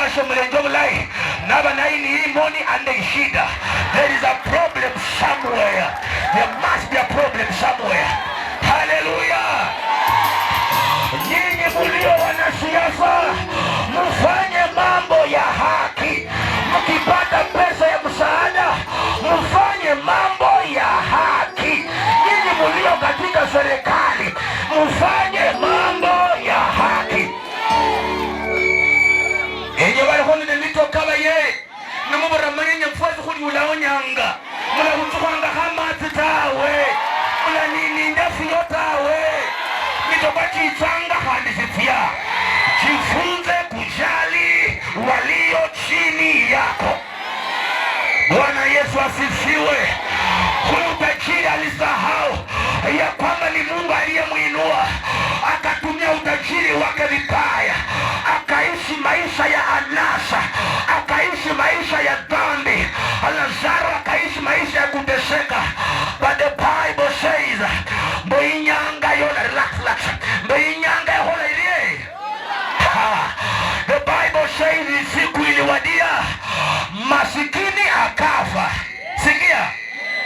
Basho Mlenjolai, Naba Naini Moni and the Shida. There is a problem somewhere. There must be a problem somewhere. Hallelujah. Nyinyi mulio wanasiasa, mfanye mambo ya haki. Mkipata pesa ya msaada, mfanye mambo ya haki. Nyinyi mulio katika serikali, mfanye mambo ya haki. Enye wale honi nilito kaba ye, namubara manyenye mfuazi kuli ulaonyanga. Mula hutukwanga hama titawe, mula nini ndafi yotawe. Mitobachi itanga hadisifia. Jifunze kujali walio chini yako. Bwana Yesu asifiwe. Huyu tajiri alisahau ya kwamba ni Mungu aliyemuinua, akatumia utajiri wake vibaya, akaishi maisha ya anasa, akaishi maisha ya dhambi. Lazaro akaishi maisha ya kuteseka. But the Bible says, Mboinyanga yona relax. Mboinyanga hola ilie. The Bible says siku iliwadia, masikini